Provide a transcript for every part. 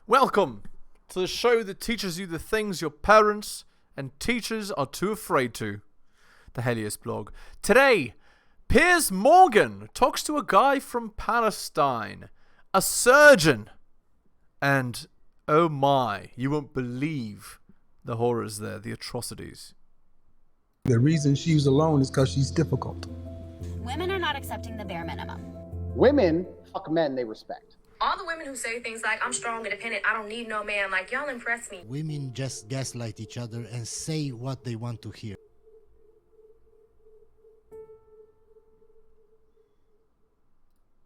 Welcome to the show that teaches you the things your parents and teachers are too afraid to. The Helios blog. Today, Piers Morgan talks to a guy from Palestine, a surgeon. And oh my, you won't believe the horrors there, the atrocities. The reason she's alone is because she's difficult. Women are not accepting the bare minimum. Women fuck men they respect. All the women who say things like, I'm strong, independent, I don't need no man, like, y'all impress me. Women just gaslight each other and say what they want to hear.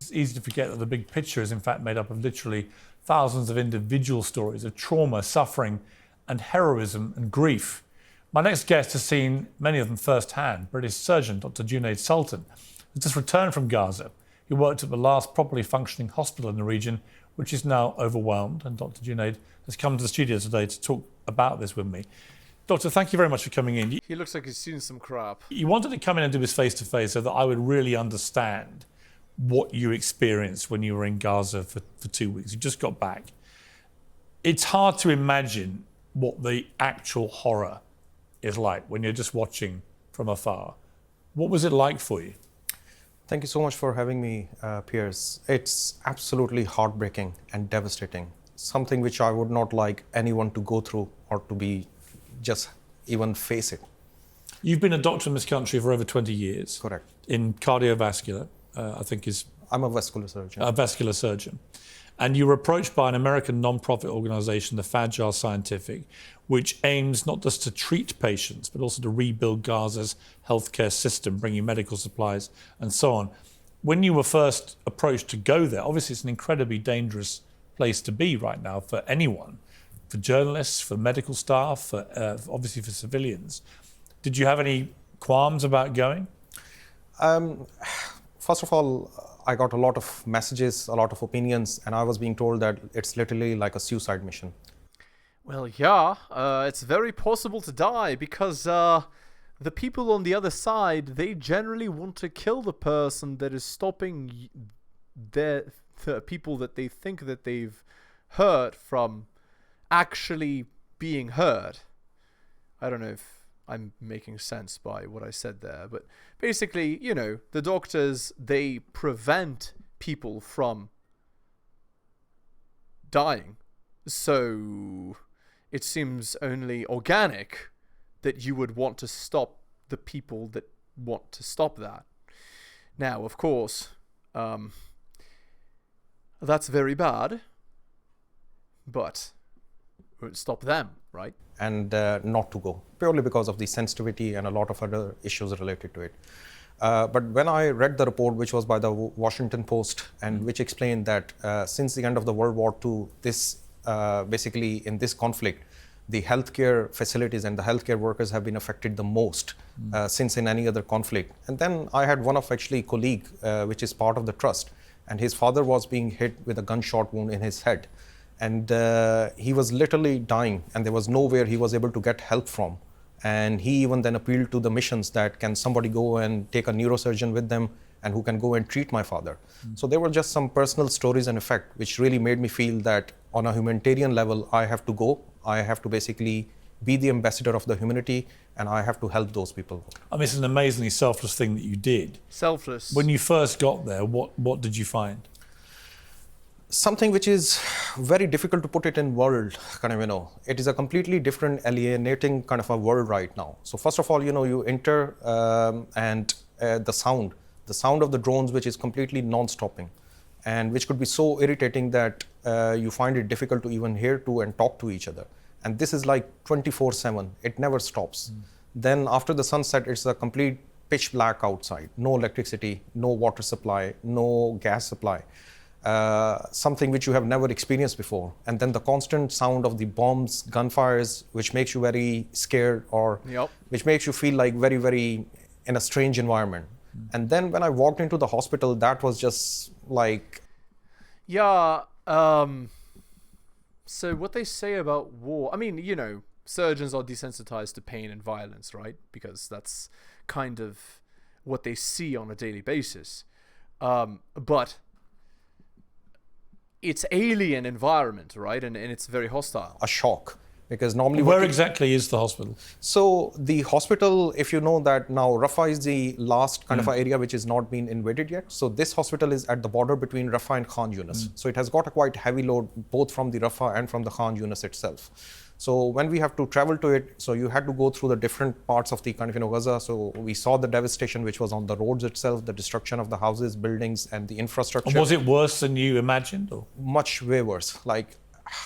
It's easy to forget that the big picture is in fact made up of literally thousands of individual stories of trauma, suffering, and heroism and grief. My next guest has seen many of them firsthand. British surgeon Dr. Junaid Sultan has just returned from Gaza. He worked at the last properly functioning hospital in the region, which is now overwhelmed. And Dr. Junaid has come to the studio today to talk about this with me. Doctor, thank you very much for coming in. He looks like he's seen some crap. You wanted to come in and do this face-to-face so that I would really understand what you experienced when you were in Gaza for 2 weeks. You just got back. It's hard to imagine what the actual horror is like when you're just watching from afar. What was it like for you? Thank you so much for having me, Piers. It's absolutely heartbreaking and devastating. Something which I would not like anyone to go through or to be just even face it. You've been a doctor in this country for over 20 years. Correct. In cardiovascular, I think is... I'm a vascular surgeon. A vascular surgeon. And you were approached by an American non-profit organization, the Fragile Scientific, which aims not just to treat patients, but also to rebuild Gaza's healthcare system, bringing medical supplies and so on. When you were first approached to go there, obviously it's an incredibly dangerous place to be right now for anyone, for journalists, for medical staff, for, obviously for civilians. Did you have any qualms about going? First of all, I got a lot of messages, a lot of opinions, and I was being told that it's literally like a suicide mission. Well, yeah, it's very possible to die because the people on the other side, they generally want to kill the person that is stopping the people that they think that they've hurt from actually being hurt. I don't know if I'm making sense by what I said there, but basically, you know, the doctors, they prevent people from dying. So it seems only organic that you would want to stop the people that want to stop that. Now, of course, that's very bad, but it would stop them, right? And not to go, purely because of the sensitivity and a lot of other issues related to it. But when I read the report, which was by the Washington Post, and which explained that since the end of the World War II, this basically in this conflict, the healthcare facilities and the healthcare workers have been affected the most since in any other conflict. And then I had one of actually colleague, which is part of the trust, and his father was being hit with a gunshot wound in his head. And he was literally dying, and there was nowhere he was able to get help from. And he even then appealed to the missions that can somebody go and take a neurosurgeon with them and who can go and treat my father. So there were just some personal stories and effect which really made me feel that on a humanitarian level, I have to go. I have to basically be the ambassador of the humanity, and I have to help those people. I mean, it's an amazingly selfless thing that you did. Selfless. When you first got there, what did you find? Something which is very difficult to put it in word, it is a completely different alienating kind of a world right now. So first of all, you enter and the sound of the drones, which is completely non-stopping and which could be so irritating that you find it difficult to even hear to and talk to each other. And this is like 24/7, it never stops. Then after the sunset, it's a complete pitch black outside, no electricity, no water supply, no gas supply. Something which you have never experienced before. And then the constant sound of the bombs, gunfires, which makes you very scared or which makes you feel like very, very in a strange environment. And then when I walked into the hospital, that was just like... Yeah, so what they say about war, I mean, surgeons are desensitized to pain and violence, right? Because that's kind of what they see on a daily basis. But it's alien environment, right? And it's very hostile. A shock. Because normally... Where exactly is the hospital? So the hospital, if you know that now Rafah is the last kind of area which is not been invaded yet. So this hospital is at the border between Rafah and Khan Yunis. So it has got a quite heavy load both from the Rafah and from the Khan Yunis itself. So when we have to travel to it, so you had to go through the different parts of the kind of Gaza. So we saw the devastation which was on the roads itself, the destruction of the houses, buildings, and the infrastructure. And was it worse than you imagined? Or? Much way worse. Like,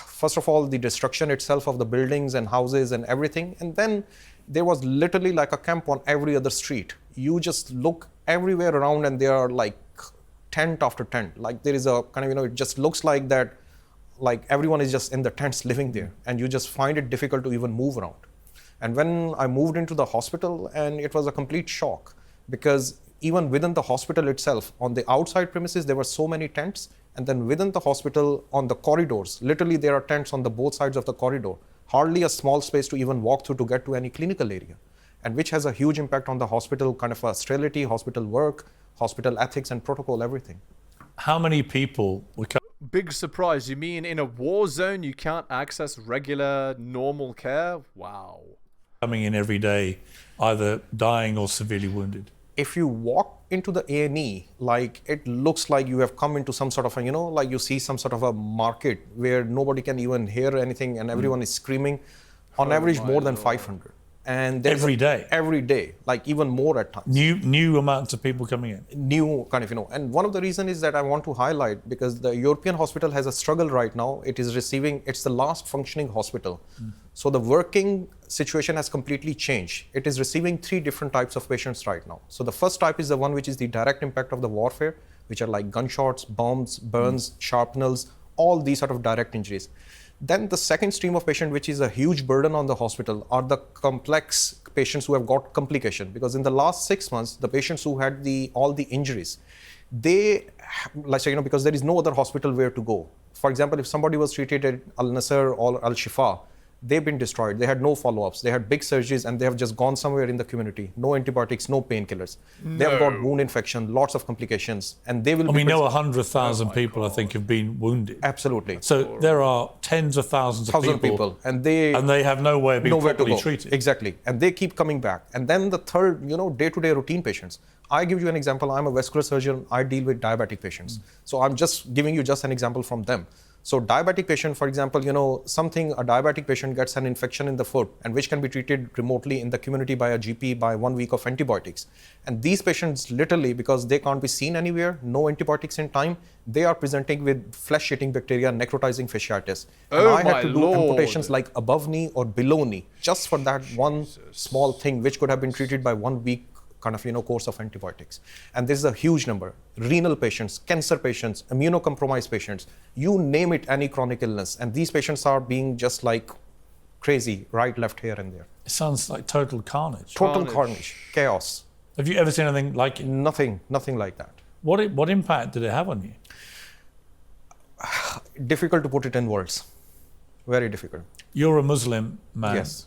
first of all, the destruction itself of the buildings and houses and everything. And then there was literally like a camp on every other street. You just look everywhere around and there are like tent after tent. Like there is a kind of, it just looks like that, like everyone is just in the tents living there. And you just find it difficult to even move around. And when I moved into the hospital, and it was a complete shock, because even within the hospital itself, on the outside premises, there were so many tents. And then within the hospital, on the corridors, literally there are tents on the both sides of the corridor. Hardly a small space to even walk through to get to any clinical area. And which has a huge impact on the hospital kind of sterility, hospital work, hospital ethics and protocol, everything. How many people were Big surprise. You mean in a war zone you can't access regular, normal care? Wow. coming in every day, either dying or severely wounded? If you walk into the A&E, like it looks like you have come into some sort of a, like you see some sort of a market where nobody can even hear anything and everyone is screaming. On average, more than 500. And every day? Every day, like even more at times. New amounts of people coming in? New kind of, And one of the reasons is that I want to highlight, because the European hospital has a struggle right now. It's the last functioning hospital. So the working situation has completely changed. It is receiving 3 different types of patients right now. So the first type is the one which is the direct impact of the warfare, which are like gunshots, bombs, burns, shrapnels, all these sort of direct injuries. Then the second stream of patient, which is a huge burden on the hospital, are the complex patients who have got complication. Because in the last 6 months, the patients who had all the injuries, they, like because there is no other hospital where to go. For example, if somebody was treated at Al Nasser or Al Shifa, they've been destroyed. They had no follow-ups. They had big surgeries and they have just gone somewhere in the community. No antibiotics, no painkillers. They have got wound infection, lots of complications, and they will. And we know 100,000 people, I think, have been wounded. Absolutely. So there are tens of thousands of people, and they have nowhere of being properly treated. Exactly, and they keep coming back. And then the third, day-to-day routine patients. I give you an example. I'm a vascular surgeon. I deal with diabetic patients. So I'm just giving you just an example from them. So diabetic patient, for example, a diabetic patient gets an infection in the foot and which can be treated remotely in the community by a GP by 1 week of antibiotics. And these patients literally, because they can't be seen anywhere, no antibiotics in time, they are presenting with flesh-eating bacteria, necrotizing fasciitis. And I had to do amputations like above knee or below knee, just for that one small thing, which could have been treated by 1 week kind of course of antibiotics. And this is a huge number. Renal patients, cancer patients, immunocompromised patients, you name it, any chronic illness. And these patients are being just like crazy, right, left, here and there. It sounds like total carnage. Total carnage, chaos. Have you ever seen anything like it? Nothing like that. What impact did it have on you? Difficult to put it in words. Very difficult. You're a Muslim man. Yes.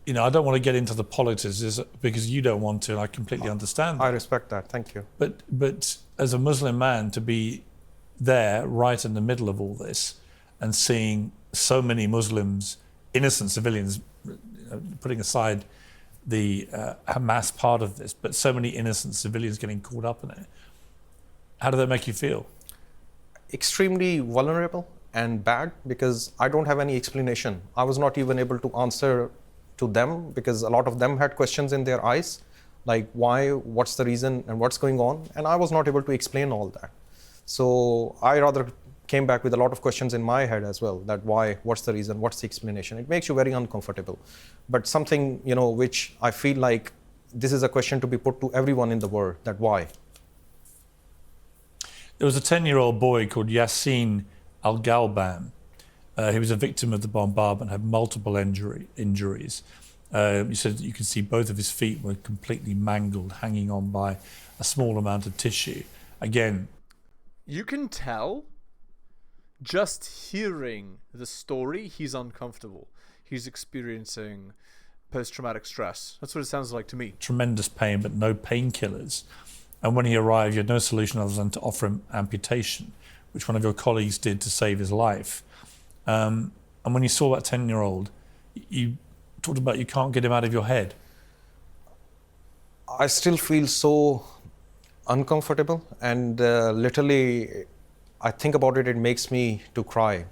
I don't want to get into the politics because you don't want to, and I completely understand that. I respect that, thank you. But as a Muslim man, to be there right in the middle of all this and seeing so many Muslims, innocent civilians, putting aside the Hamas part of this, but so many innocent civilians getting caught up in it, how did that make you feel? Extremely vulnerable and bad, because I don't have any explanation. I was not even able to answer to them, because a lot of them had questions in their eyes, like why, what's the reason, and what's going on, and I was not able to explain all that. So I rather came back with a lot of questions in my head as well, that why, what's the reason, what's the explanation. It makes you very uncomfortable, but something which I feel like this is a question to be put to everyone in the world, that why. There was a 10-year-old boy called Yassin Al-Galban. He was a victim of the bombardment, had multiple injuries. He said that you could see both of his feet were completely mangled, hanging on by a small amount of tissue. Again, you can tell just hearing the story, he's uncomfortable. He's experiencing post-traumatic stress. That's what it sounds like to me. Tremendous pain, but no painkillers. And when he arrived, you had no solution other than to offer him amputation, which one of your colleagues did to save his life. And when you saw that 10-year-old, you talked about you can't get him out of your head. I still feel so uncomfortable, and literally, I think about it, it makes me to cry.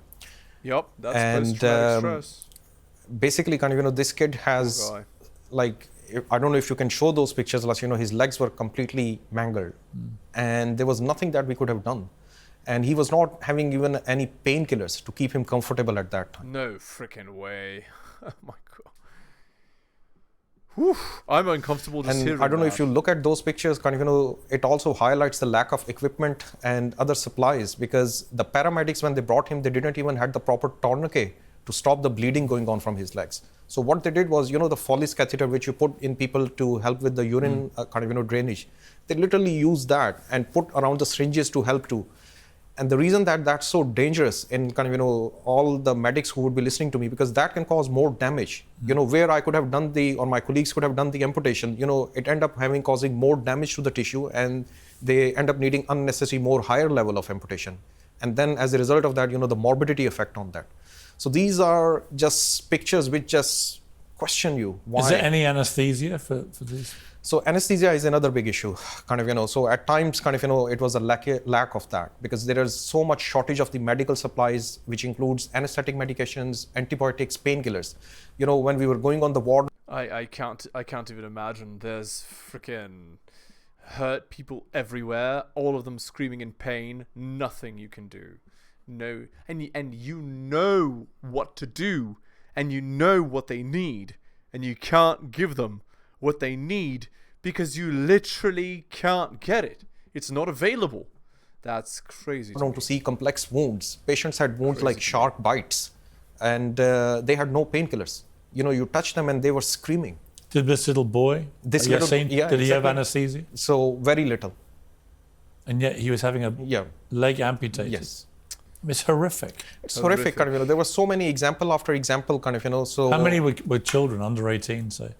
Yep, that's post-traumatic stress. Basically, kind of, this kid has, like, I don't know if you can show those pictures, like, his legs were completely mangled, and there was nothing that we could have done. And he was not having even any painkillers to keep him comfortable at that time. No freaking way. Oh my God. Whew, I'm uncomfortable just hearing I don't know that. if you look at those pictures, kind of, it also highlights the lack of equipment and other supplies, because the paramedics, when they brought him, they didn't even have the proper tourniquet to stop the bleeding going on from his legs. So what they did was, the Foley's catheter, which you put in people to help with the urine drainage, they literally used that and put around the syringes to help too. And the reason that that's so dangerous in all the medics who would be listening to me, because that can cause more damage. Where I could have done or my colleagues could have done the amputation, it end up causing more damage to the tissue, and they end up needing unnecessary more higher level of amputation. And then as a result of that, the morbidity effect on that. So these are just pictures which just question you. Why? Is there any anesthesia for these? So anesthesia is another big issue, so at times, it was a lack of that, because there is so much shortage of the medical supplies, which includes anesthetic medications, antibiotics, painkillers. When we were going on the ward. I can't even imagine. There's freaking hurt people everywhere, all of them screaming in pain, nothing you can do. No, and you know what to do, and you know what they need, and you can't give them what they need because you literally can't get it. It's not available. That's crazy. To see complex wounds. Patients had wounds like sharp bites, and they had no painkillers. You touch them and they were screaming. Did this little boy, did he have anesthesia? So very little. And yet he was having a leg amputated. Yes. It's horrific. It's horrific. There were so many example after example, So how many were children under 18, say?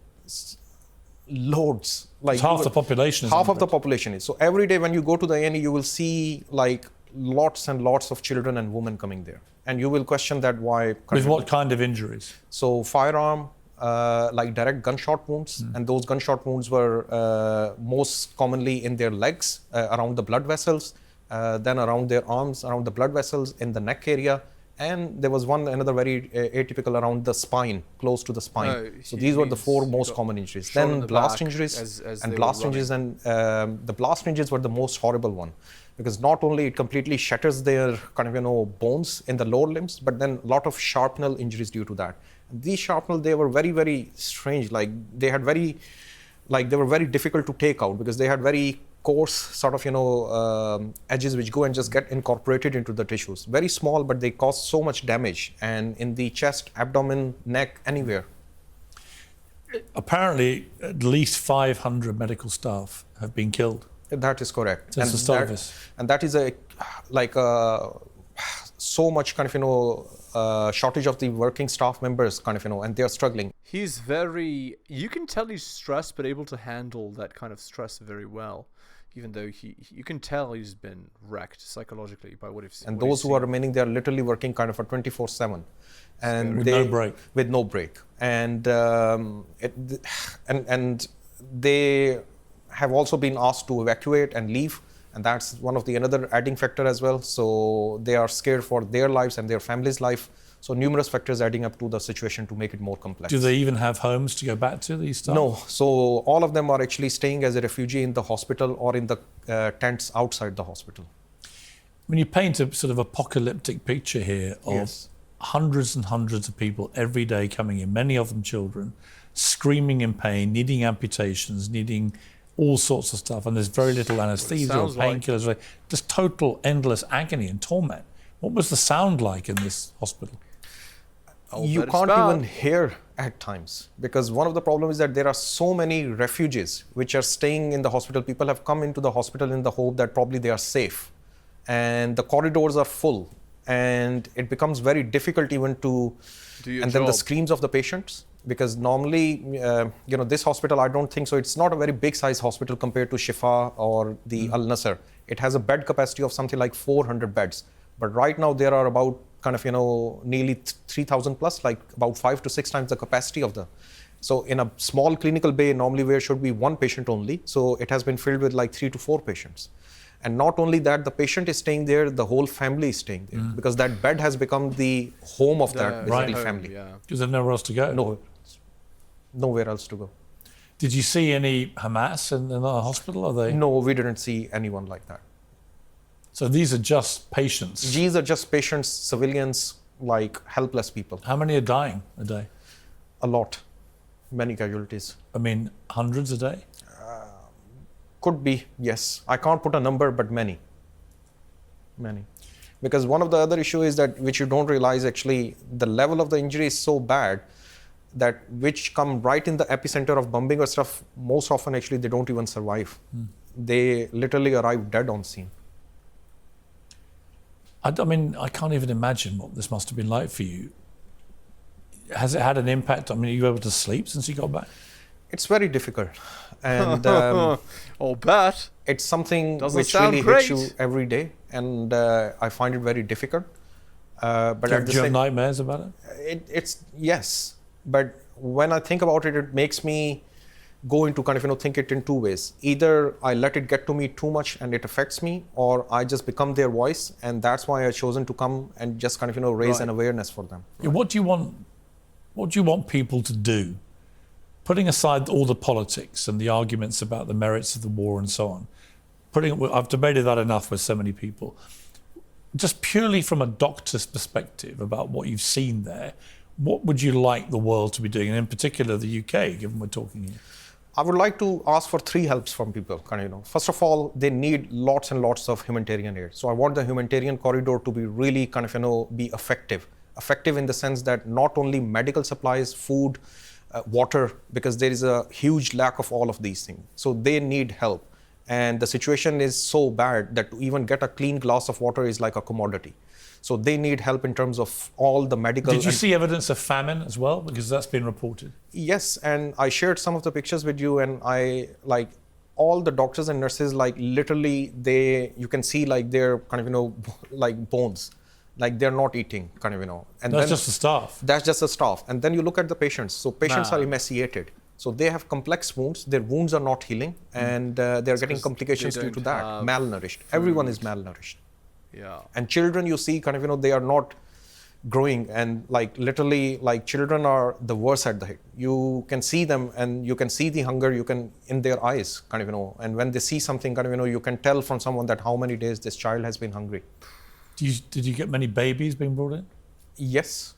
Loads. Like it's half the population. Half of the population is. So every day when you go to the A&E, you will see like lots and lots of children and women coming there, and you will question that why. With what kind of injuries? So firearm, like direct gunshot wounds, and those gunshot wounds were most commonly in their legs, around the blood vessels, then around their arms, around the blood vessels, in the neck area. And there was another very atypical around the spine, close to the spine. So these were the four most common injuries. Then blast injuries, and blast injuries, and the blast injuries were the most horrible one, because not only it completely shatters their bones in the lower limbs, but then a lot of shrapnel injuries due to that. And these shrapnel, they were very, very strange. Like they were very difficult to take out, because they had very coarse sort of edges which go and just get incorporated into the tissues. Very small, but they cause so much damage, and in the chest, abdomen, neck, anywhere. Apparently, at least 500 medical staff have been killed. That is correct. Since the start of this. And that is so much shortage of the working staff members, and they are struggling. He's you can tell he's stressed, but able to handle that kind of stress very well. Even though you can tell he's been wrecked psychologically by what he's seen. And those who are remaining, they are literally working for 24/7, and with no break. And and they have also been asked to evacuate and leave, and that's one of the another adding factor as well. So they are scared for their lives and their family's life. So numerous factors adding up to the situation to make it more complex. Do they even have homes to go back to, these staff? No. So all of them are actually staying as a refugee in the hospital or in the tents outside the hospital. When you paint a sort of apocalyptic picture here of hundreds and hundreds of people every day coming in, many of them children, screaming in pain, needing amputations, needing all sorts of stuff, and there's very little anesthesia or painkillers, just total endless agony and torment. What was the sound like in this hospital? You can't even hear at times, because one of the problems is that there are so many refugees which are staying in the hospital. People have come into the hospital in the hope that probably they are safe, and the corridors are full, and it becomes very difficult even to then the screams of the patients, because normally this hospital, I don't think so, it's not a very big size hospital compared to Shifa or the Al Nasser. It has a bed capacity of something like 400 beds. But right now there are about nearly 3,000 plus, like about 5 to 6 times the capacity of the. So in a small clinical bay, normally where should be 1 patient only. So it has been filled with like 3 to 4 patients. And not only that, the patient is staying there, the whole family is staying there, because that bed has become the home of that family. Because there's nowhere else to go. Nowhere else to go. Did you see any Hamas in the hospital? Are they? No, we didn't see anyone like that. So these are just patients? These are just patients, civilians, like helpless people. How many are dying a day? A lot. Many casualties. I mean, hundreds a day? Could be, yes. I can't put a number, but many. Many. Because one of the other issues is that, which you don't realize actually, the level of the injury is so bad that which come right in the epicenter of bombing or stuff, most often actually they don't even survive. They literally arrive dead on scene. I mean, I can't even imagine what this must have been like for you. Has it had an impact? I mean, are you able to sleep since you got back? It's very difficult. And I'll bet. It's something Doesn't which sound really great. hits you every day. And I find it very difficult. But Do you have nightmares about it? It's yes. But when I think about it, it makes me go into think it in 2 ways. Either I let it get to me too much and it affects me, or I just become their voice, and that's why I've chosen to come and just raise an awareness for them. Yeah, what do you want people to do? Putting aside all the politics and the arguments about the merits of the war and so on, I've debated that enough with so many people. Just purely from a doctor's perspective about what you've seen there, what would you like the world to be doing, and in particular the UK, given we're talking here? I would like to ask for 3 helps from people. First of all, they need lots and lots of humanitarian aid. So I want the humanitarian corridor to be really be effective. Effective in the sense that not only medical supplies, food, water, because there is a huge lack of all of these things. So they need help. And the situation is so bad that to even get a clean glass of water is like a commodity. So they need help in terms of all the medical. Did you see evidence of famine as well? Because that's been reported. Yes, and I shared some of the pictures with you, and I all the doctors and nurses, literally you can see they're bones, they're not eating, And that's just the staff. That's just the staff. And then you look at the patients. So patients are emaciated. So they have complex wounds. Their wounds are not healing, and they're getting complications due to that. Malnourished. Everyone is malnourished. Yeah. And children, you see, they are not growing, and literally, children are the worst at the hit. You can see them, and you can see the hunger. You can in their eyes, And when they see something, you can tell from someone that how many days this child has been hungry. Did you get many babies being brought in? Yes,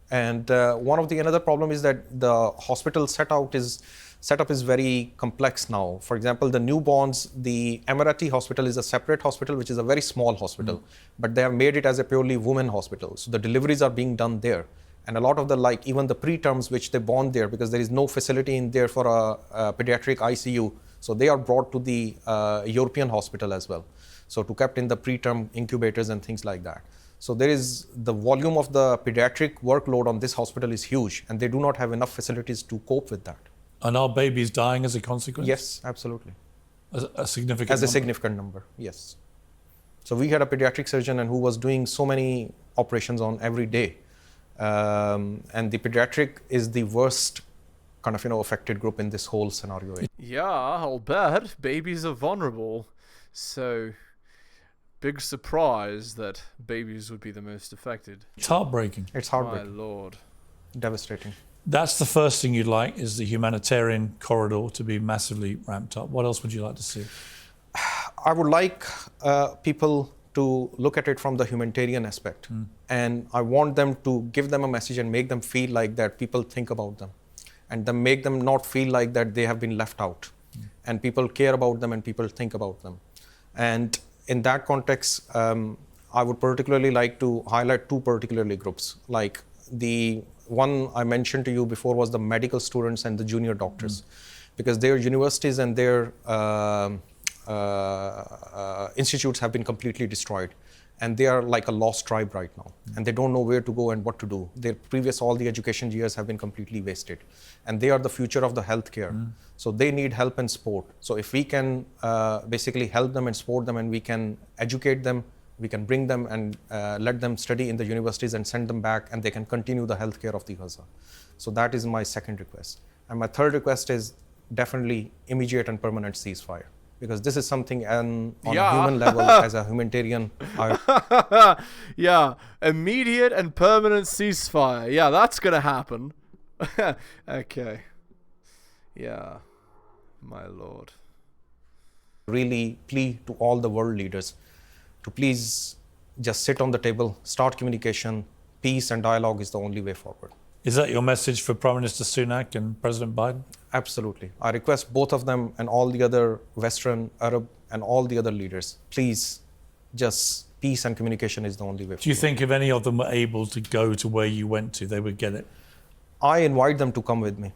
and one of the another problem is that the hospital setup is very complex now. For example, the newborns, the Emirati hospital is a separate hospital, which is a very small hospital, but they have made it as a purely women hospital. So the deliveries are being done there. And a lot of the, even the preterms, which they born there, because there is no facility in there for a pediatric ICU. So they are brought to the European hospital as well. So to kept in the preterm incubators and things like that. So there is the volume of the pediatric workload on this hospital is huge, and they do not have enough facilities to cope with that. And are babies dying as a consequence? Yes, absolutely. A significant As a number? significant number, yes. So we had a pediatric surgeon and who was doing so many operations on every day. And the pediatric is the worst affected group in this whole scenario. Yeah, I'll bet. Babies are vulnerable. So, big surprise that babies would be the most affected. It's heartbreaking. It's heartbreaking. My lord. Devastating. That's the first thing you'd like, is the humanitarian corridor to be massively ramped up. What else would you like to see? I would like people to look at it from the humanitarian aspect. And I want them to give them a message and make them feel like that people think about them. And then make them not feel like that they have been left out. And people care about them and people think about them. And in that context, I would particularly like to highlight 2 particularly groups. Like the one I mentioned to you before was the medical students and the junior doctors, because their universities and their institutes have been completely destroyed. and they are like a lost tribe right now, and they don't know where to go and what to do. All the education years have been completely wasted, and they are the future of the healthcare. So they need help and support. So if we can basically help them and support them, and we can educate them, we can bring them and let them study in the universities and send them back, and they can continue the healthcare of the Gaza. So that is my second request. And my third request is definitely immediate and permanent ceasefire, because this is something on a human level, as a humanitarian. Yeah, immediate and permanent ceasefire. Yeah, that's gonna happen. Okay. Yeah, my lord. Really plea to all the world leaders to please just sit on the table, start communication. Peace and dialogue is the only way forward. Is that your message for Prime Minister Sunak and President Biden? Absolutely. I request both of them and all the other Western, Arab, and all the other leaders, please, just peace and communication is the only way forward. Do you think if any of them were able to go to where you went to, they would get it? I invite them to come with me.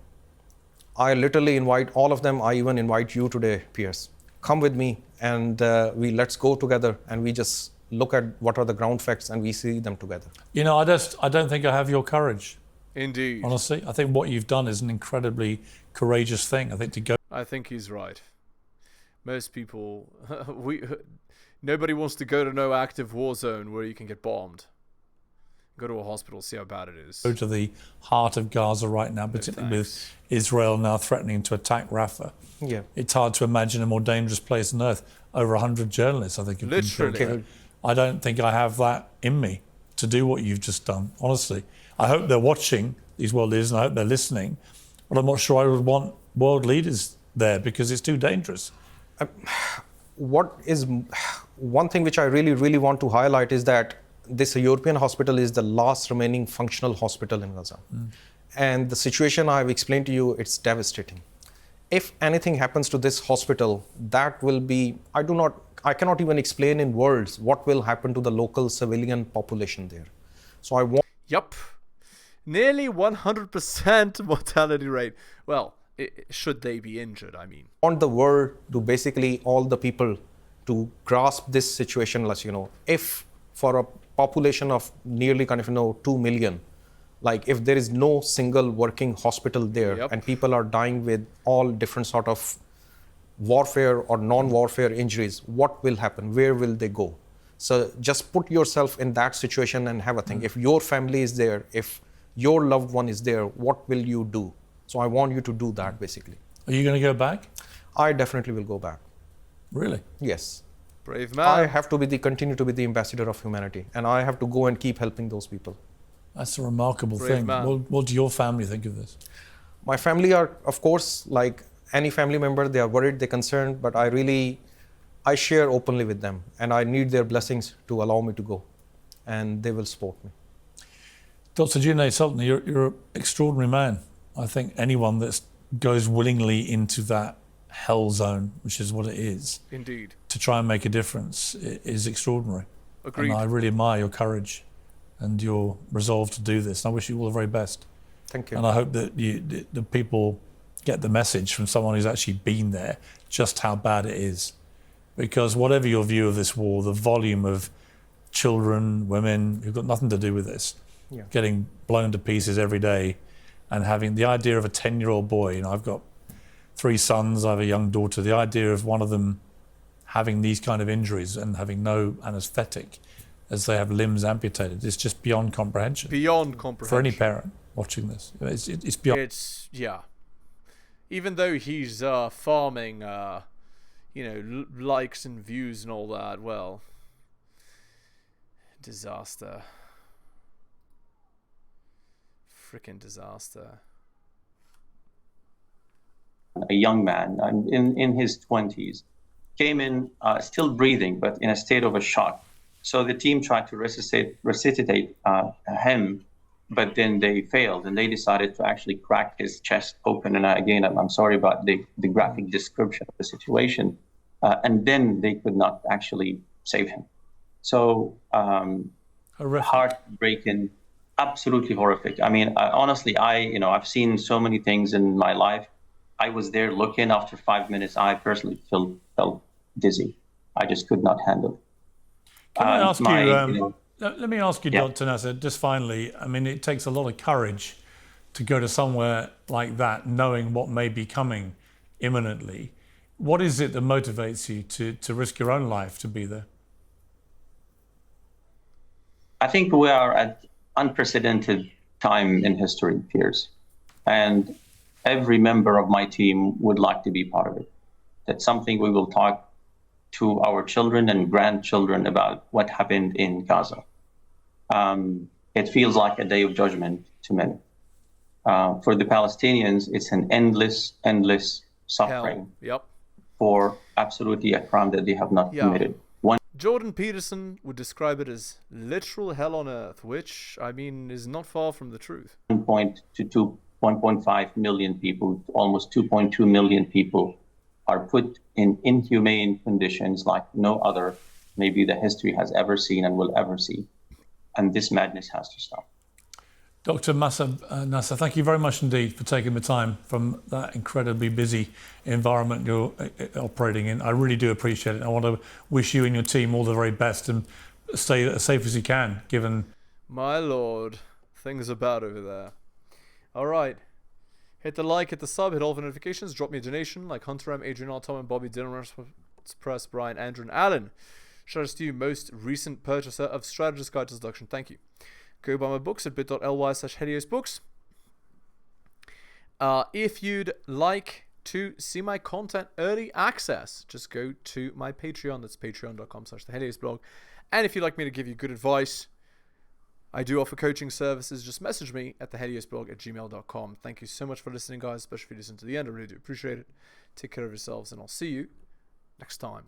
I literally invite all of them. I even invite you today, Piers. Come with me, and let's go together, and we just look at what are the ground facts, and we see them together. You know, I don't think I have your courage. Indeed. Honestly, I think what you've done is an incredibly courageous thing. I think to go. I think he's right. Most people, nobody wants to go to no active war zone where you can get bombed. Go to a hospital, see how bad it is. Go to the heart of Gaza right now, particularly with Israel now threatening to attack Rafah. Yeah. It's hard to imagine a more dangerous place on earth. Over 100 journalists, I think, have been killed. I don't think I have that in me to do what you've just done, honestly. I hope they're watching, these world leaders, and I hope they're listening, but I'm not sure I would want world leaders there because it's too dangerous. One thing which I really, really want to highlight is that this European hospital is the last remaining functional hospital in Gaza. And the situation I've explained to you, it's devastating. If anything happens to this hospital, that will be, I cannot even explain in words what will happen to the local civilian population there. So I want... Yup. Nearly 100% mortality rate. Well, should they be injured, I mean. I want the world to basically, all the people to grasp this situation, if for a population of nearly 2 million, like if there is no single working hospital there, and people are dying with all different sort of warfare or non-warfare injuries, what will happen? Where will they go? So just put yourself in that situation and have a think. If your family is there, if your loved one is there, what will you do? So I want you to do that, basically. Are you going to go back? I definitely will go back. Really? Yes. Brave man. I have to continue to be the ambassador of humanity, and I have to go and keep helping those people. That's a remarkable thing. What do your family think of this? My family are, of course, like any family member, they are worried, they're concerned, but I share openly with them, and I need their blessings to allow me to go, and they will support me. Dr. Junaid Sultan, you're an extraordinary man. I think anyone that goes willingly into that hell zone, which is what it is, indeed, to try and make a difference is extraordinary. Agreed. And I really admire your courage and your resolve to do this. And I wish you all the very best. Thank you. And I hope that the people get the message from someone who's actually been there, just how bad it is. Because whatever your view of this war, the volume of children, women who've got nothing to do with this, getting blown to pieces every day, and having the idea of a 10-year-old boy, I've got 3 sons, I have a young daughter, the idea of one of them having these kind of injuries and having no anesthetic as they have limbs amputated, it's just beyond comprehension. Beyond comprehension. For any parent watching this. It's beyond. It's, even though he's farming, likes and views and all that, well, disaster. Freaking disaster. A young man in his 20s came in still breathing, but in a state of a shock. So the team tried to resuscitate him, but then they failed, and they decided to actually crack his chest open. And again, I'm sorry about the graphic description of the situation. And then they could not actually save him. So heartbreaking, absolutely horrific. I mean, honestly, I've seen so many things in my life. I was there looking. After 5 minutes, I personally felt dizzy. I just could not handle it. Can I ask let me ask you, Yeah. Dr. Nasser, just finally, I mean, it takes a lot of courage to go to somewhere like that, knowing what may be coming imminently. What is it that motivates you to risk your own life to be there? I think we are at unprecedented time in history, Piers, and every member of my team would like to be part of it. That's something we will talk to our children and grandchildren about what happened in Gaza. It feels like a day of judgment to many. For the Palestinians, it's an endless suffering. Hell. Yep. For absolutely a crime that they have not committed. Jordan Peterson would describe it as literal hell on earth, which, I mean, is not far from the truth. 1.5 million people, almost 2.2 million people are put in inhumane conditions like no other maybe the history has ever seen and will ever see. And this madness has to stop. Dr. Nasser, thank you very much indeed for taking the time from that incredibly busy environment you're operating in. I really do appreciate it. I want to wish you and your team all the very best and stay as safe as you can, given... My lord, things are bad over there. All right. Hit the like, hit the sub, hit all the notifications, drop me a donation like Hunter M, Adrian R, Tom and Bobby, Dylan, Press, Brian, Andrew and Alan. Shout out to you, most recent purchaser of Strategist Guide to Seduction. Thank you. Go buy my books at bit.ly/heliosbooks. If you'd like to see my content early access, just go to my Patreon. That's patreon.com/theheliosblog. And if you'd like me to give you good advice, I do offer coaching services. Just message me at theheliosblog@gmail.com. Thank you so much for listening, guys, especially if you listen to the end. I really do appreciate it. Take care of yourselves, and I'll see you next time.